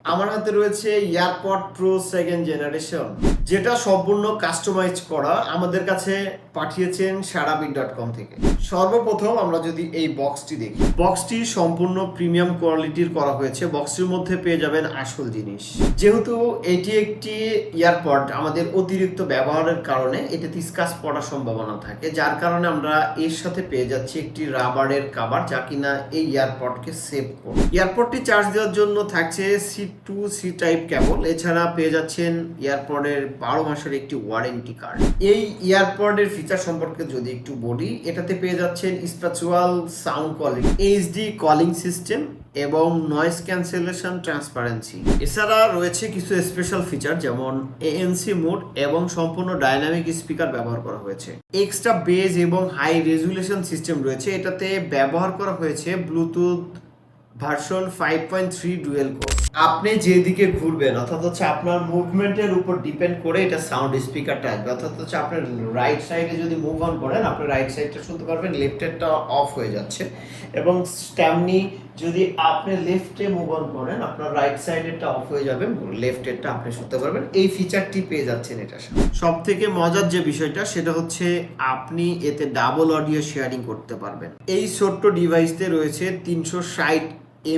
আমার হাতে রয়েছে এয়ারপড প্রো সেকেন্ড জেনারেশন, যেটা সম্পূর্ণ কাস্টমাইজ করা আমাদের কাছে পাঠিয়েছেন সারাবিট.কম থেকে। সর্বপ্রথম আমরা যদি এই বক্সটি দেখি, বক্সটি সম্পূর্ণ প্রিমিয়াম কোয়ালিটির করা হয়েছে। বক্সটির মধ্যে পেয়ে যাবেন আসল জিনিস। যেহেতু এটি একটি এয়ারপড, আমাদের অতিরিক্ত ব্যবহারের কারণে এটাতে স্ক্র্যাচ পড়ার সম্ভাবনা থাকে, যার কারণে আমরা এর সাথে পেয়ে যাচ্ছি একটি রাবারের কভার, যা কিনা এই এয়ারপডকে সেভ করে। এয়ারপডটি চার্জ দেওয়ার জন্য থাকছে C2C টাইপ কেবল। এছাড়া পেয়ে যাচ্ছেন এয়ারপডের 12 মাসের একটি ওয়ারেন্টি কার্ড। এই এয়ারপডের ফিচার সম্পর্কে যদি একটু বলি, এটাতে পেয়ে যাচ্ছেন spatial sound quality, HD calling system এবং নয়েজ ক্যান্সেলেশন ট্রান্সপারেন্সি। এছাড়া রয়েছে কিছু স্পেশাল ফিচার, যেমন ANC মোড এবং সম্পূর্ণ ডাইনামিক স্পিকার ব্যবহার করা হয়েছে। এক্সট্রা বেজ এবং হাই রেজুলেশন সিস্টেম রয়েছে। এটাতে ব্যবহার করা হয়েছে ব্লুটুথ ভার্সন 5.3 ডুয়েল কোর। আপনি যেদিকে ঘুরবেন, অর্থাৎ হচ্ছে আপনার মুভমেন্টের উপর ডিপেন্ড করে এটা সাউন্ড স্পিকারটা আসবে। অর্থাৎ হচ্ছে আপনার রাইট সাইডে যদি মুভ অন করেন, আপনি রাইট সাইডটা শুনতে পারবেন, লেফটেরটা অফ হয়ে যাচ্ছে। এবং তেমনি যদি আপনি লেফটে মুভ অন করেন, আপনার রাইট সাইডেরটা অফ হয়ে যাবে, লেফটেরটা আপনি শুনতে পারবেন। এই ফিচারটি পেয়ে যাচ্ছেন এটার সাথে। সব থেকে মজার যে বিষয়টা, সেটা হচ্ছে আপনি এতে ডাবল অডিও শেয়ারিং করতে পারবেন। এই ছোট্ট ডিভাইসতে রয়েছে 360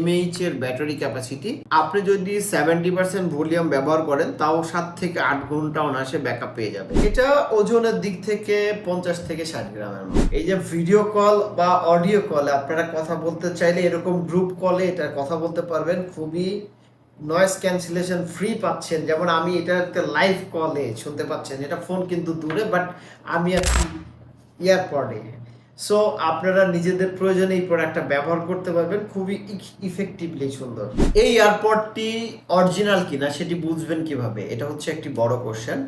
mAh এর ব্যাটারি ক্যাপাসিটি। আপনি যদি 70% ভলিউম ব্যবহার করেন, তাও 7 থেকে 8 ঘন্টা অনায়াসে ব্যাকআপ পেয়ে যাবে। এটা ওজনের দিক থেকে 50 থেকে 60 গ্রামের মতো। এই যে ভিডিও কল বা অডিও কলে আপনারা কথা বলতে চাইলে, এরকম গ্রুপ কলে এটা কথা বলতে পারবেন। খুবই নয়েজ ক্যান্সেলেশন ফ্রি পাচ্ছেন। যেমন আমি এটাতে লাইভ কলে শুনতে পাচ্ছেন, এটা ফোন কিন্তু দূরে, বাট আমি আছি এয়ারপডে। সো আপনারা নিজেদের প্রয়োজনে এই প্রোডাক্টটা ব্যবহার করতে পারবেন খুবই ইফেক্টিভলি সুন্দর। এই এয়ারপডটি অরিজিনাল কিনা সেটি বুঝবেন কিভাবে? এটা হচ্ছে একটি বড় কোশ্চেন।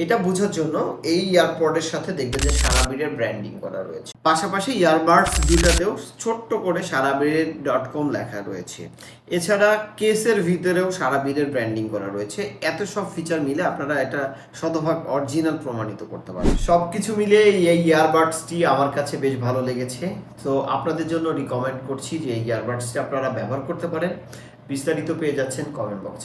এটা বোঝার জন্য এই এয়ারপডের সাথে দেখবেন যে সারাবিরের ব্র্যান্ডিং করা রয়েছে। পাশাপাশি ইয়ারবাডস দুটাতেও ছোট্ট করে সারাবিরের.কম লেখা রয়েছে। এছাড়া কেসের ভিতরেও সারাবিরের ব্র্যান্ডিং করা রয়েছে। এত সব ফিচার মিলে আপনারা এটা শতভাগ অরিজিনাল প্রমাণিত করতে পারেন। সবকিছু মিলে এই ইয়ারবাডসটি আমার কাছে বেশ ভালো লেগেছে। তো আপনাদের জন্য রিকমেন্ড করছি যে এই ইয়ারবাডসটি আপনারা ব্যবহার করতে পারেন। বিস্তারিত পেয়ে যাচ্ছেন কমেন্ট বক্সে।